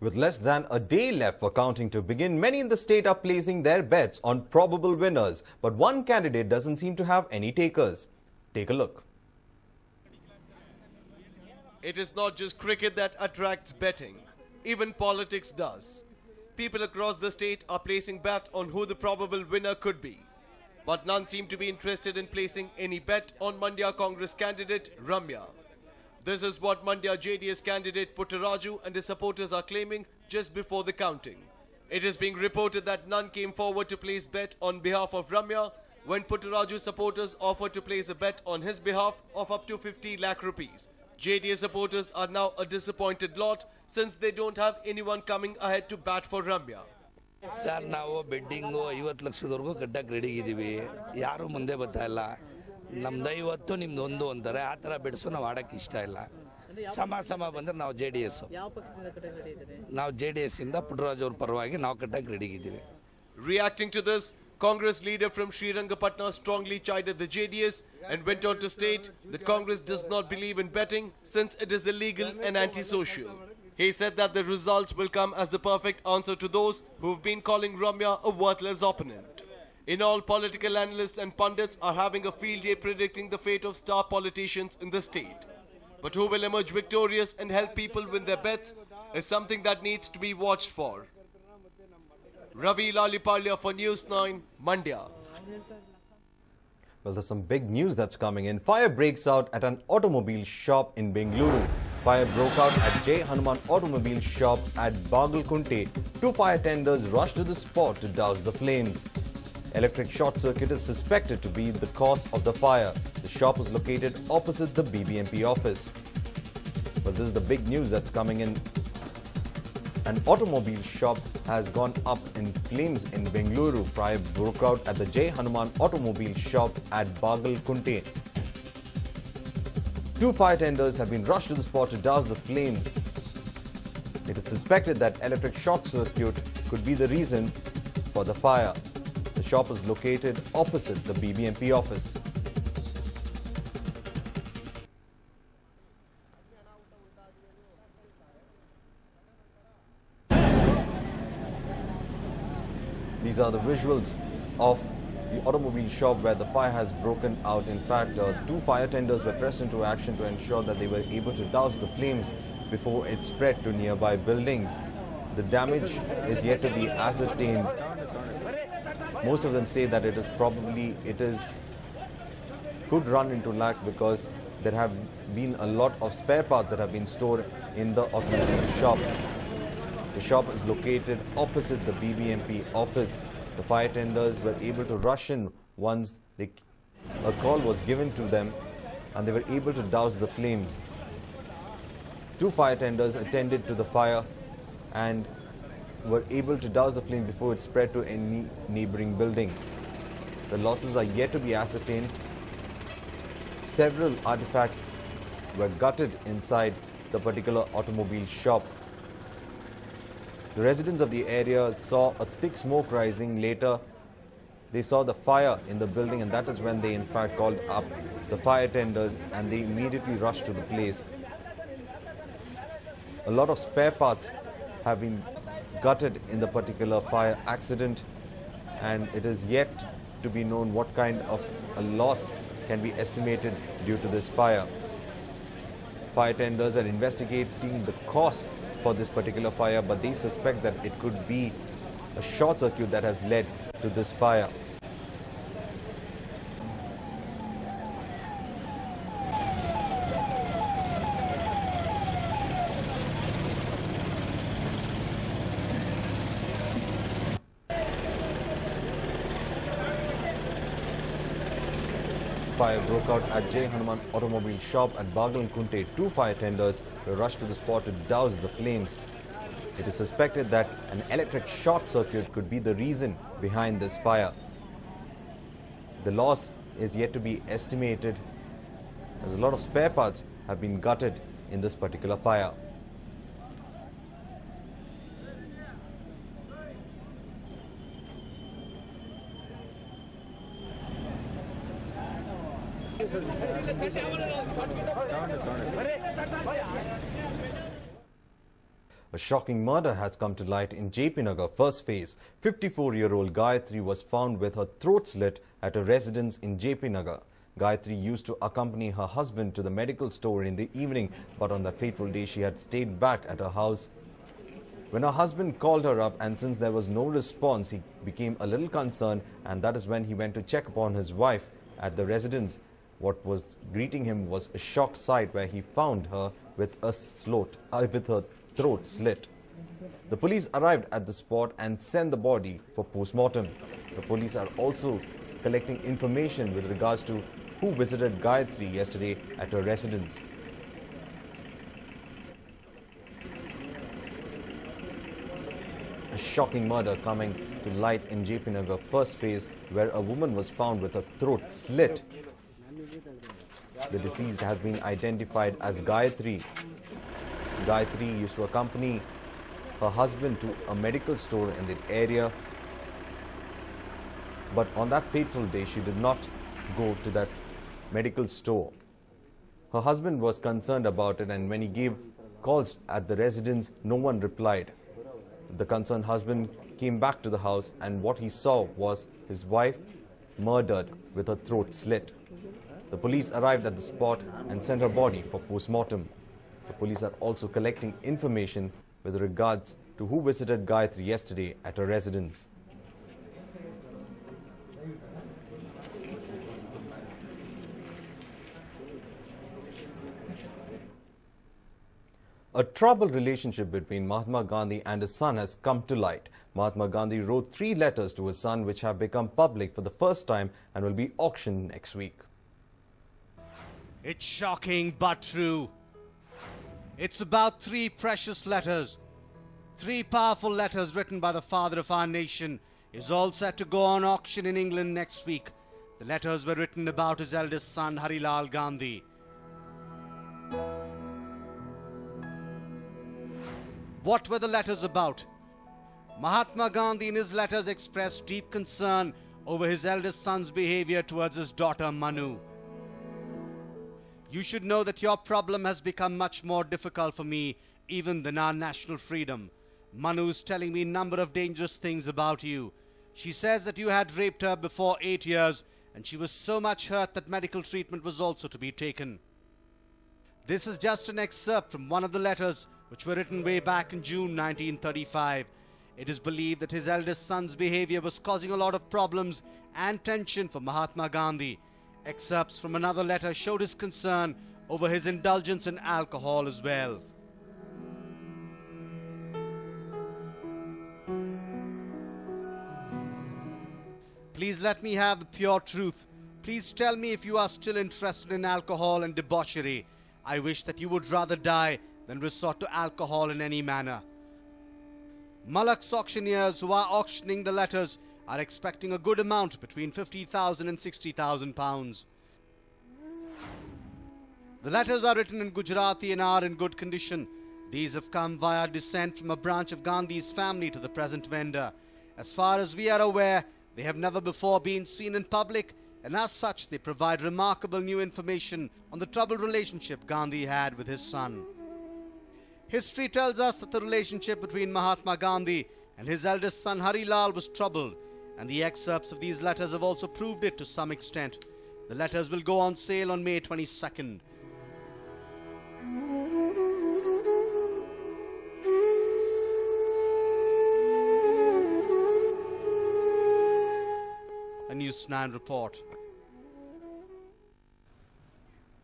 With less than a day left for counting to begin, many in the state are placing their bets on probable winners. But one candidate doesn't seem to have any takers. Take a look. It is not just cricket that attracts betting. Even politics does. People across the state are placing bet on who the probable winner could be. But none seem to be interested in placing any bet on Mandya Congress candidate Ramya. This is what Mandya JDS candidate Puttaraju and his supporters are claiming just before the counting. It is being reported that none came forward to place bet on behalf of Ramya when Puttaraju's supporters offered to place a bet on his behalf of up to 50 lakh rupees. JDS supporters are now a disappointed lot since they don't have anyone coming ahead to bat for Ramya. Sir ನಾವು ಬೆಡ್ಡಿಂಗು 50 ಲಕ್ಷದವರೆಗೂ ಕಟ್ಟಕ್ಕೆ ready ಇದ್ದೀವಿ. ಯಾರು ಮುಂದೆ ಬರ್ತಾ ಇಲ್ಲ. ನಮ್ದು 50 ನಿಮ್ದು 1 ಅಂತಾರೆ. ಆ ಥರ ಬೆಡ್ಸು ನಾವು ಆಡಕ್ಕೆ ಇಷ್ಟ ಇಲ್ಲ. ಸಮ ಬಂದ್ರೆ ನಾವು JDS. ಯಾವ ಪಕ್ಷದಿಂದ ಕಟ್ಟಕ್ಕೆ ರೆಡಿ ಇದ್ದೀರಿ? ನಾವು JDS ಇಂದ ಪುಟ್ಟರಾಜು ಅವರ ಪರವಾಗಿ ನಾವು ಕಟ್ಟಕ್ಕೆ ರೆಡಿ ಇದ್ದೀವಿ. Reacting to this, Congress leader from Srirangapatna strongly chided the JDS and went on to state that Congress does not believe in betting since it is illegal and anti-social. He said that the results will come as the perfect answer to those who've been calling Ramya a worthless opponent. In all, political analysts and pundits are having a field day predicting the fate of star politicians in the state. But who will emerge victorious and help people win their bets is something that needs to be watched for. Ravi Lalipalya for News9, Mandya. Well, there's some big news that's coming in. Fire breaks out at an automobile shop in Bengaluru. Fire broke out at J. Hanuman Automobile Shop at Bagalkunte. 2 fire tenders rushed to the spot to douse the flames. Electric short circuit is suspected to be the cause of the fire. The shop is located opposite the BBMP office. Well, this is the big news that's coming in. An automobile shop has gone up in flames in Bengaluru. Fire broke out at the J. Hanuman Automobile Shop at Bagalkunte. 2 fire tenders have been rushed to the spot to douse the flames. It is suspected that electric short circuit could be the reason for the fire. The shop is located opposite the BBMP office. These are the visuals of the automobile shop where the fire has broken out. In fact, 2 fire tenders were pressed into action to ensure that they were able to douse the flames before it spread to nearby buildings. The damage is yet to be ascertained. Most of them say that it could run into lakhs because there have been a lot of spare parts that have been stored in the automobile shop. The shop is located opposite the BBMP office. The fire tenders were able to rush in once a call was given to them and they were able to douse the flames. 2 fire tenders attended to the fire and were able to douse the flame before it spread to any neighboring building. The losses are yet to be ascertained. Several artifacts were gutted inside the particular automobile shop. The residents of the area saw a thick smoke rising. Later, they saw the fire in the building, and that is when they in fact called up the fire tenders and they immediately rushed to the place. A lot of spare parts have been gutted in the particular fire accident, and it is yet to be known what kind of a loss can be estimated due to this fire. Fire tenders are investigating the cause for this particular fire, but they suspect that it could be a short circuit that has led to this fire. Fire broke out at J. Hanuman Automobile Shop at Bagalkunte. 2 fire tenders were rushed to the spot to douse the flames. It is suspected that an electric short circuit could be the reason behind this fire. The loss is yet to be estimated as a lot of spare parts have been gutted in this particular fire. A shocking murder has come to light in JP Nagar first phase. 54-year-old Gayatri was found with her throat slit at a residence in JP Nagar. Gayatri used to accompany her husband to the medical store in the evening, but on that fateful day she had stayed back at her house. When her husband called her up, and since there was no response, he became a little concerned, and that is when he went to check upon his wife at the residence. What was greeting him was a shocked sight where he found her with her throat slit. The police arrived at the spot and sent the body for post-mortem. The police are also collecting information with regards to who visited Gayatri yesterday at her residence. A shocking murder coming to light in JP Nagar first phase, where a woman was found with her throat slit. The deceased has been identified as Gayatri. Gayatri used to accompany her husband to a medical store in the area, but on that fateful day she did not go to that medical store. Her husband was concerned about it, and when he gave calls at the residence, no one replied. The concerned husband came back to the house, and what he saw was his wife murdered with her throat slit. The police arrived at the spot and sent her body for post-mortem. The police are also collecting information with regards to who visited Gayatri yesterday at her residence. A troubled relationship between Mahatma Gandhi and his son has come to light. Mahatma Gandhi wrote 3 letters to his son which have become public for the first time and will be auctioned next week. It's shocking but true. It's about 3 precious letters. 3 powerful letters written by the father of our nation is all set to go on auction in England next week. The letters were written about his eldest son, Harilal Gandhi. What were the letters about? Mahatma Gandhi in his letters expressed deep concern over his eldest son's behavior towards his daughter Manu. You should know that your problem has become much more difficult for me even than our national freedom. Manu is telling me a number of dangerous things about you. She says that you had raped her before 8 years, and she was so much hurt that medical treatment was also to be taken. This is just an excerpt from one of the letters which were written way back in June 1935. It is believed that his eldest son's behavior was causing a lot of problems and tension for Mahatma Gandhi. Excerpts from another letter showed his concern over his indulgence in alcohol as well. Please let me have the pure truth. Please tell me if you are still interested in alcohol and debauchery. I wish that you would rather die than resort to alcohol in any manner. Malak's auctioneers who are auctioning the letters are expecting a good amount, between 50,000 and 60,000 pounds. The letters are written in Gujarati and are in good condition. These have come via descent from a branch of Gandhi's family to the present vendor. As far as we are aware, they have never before been seen in public, and as such they provide remarkable new information on the troubled relationship Gandhi had with his son. History tells us that the relationship between Mahatma Gandhi and his eldest son Harilal was troubled, and the excerpts of these letters have also proved it to some extent. The letters will go on sale on May 22nd. A News9 report.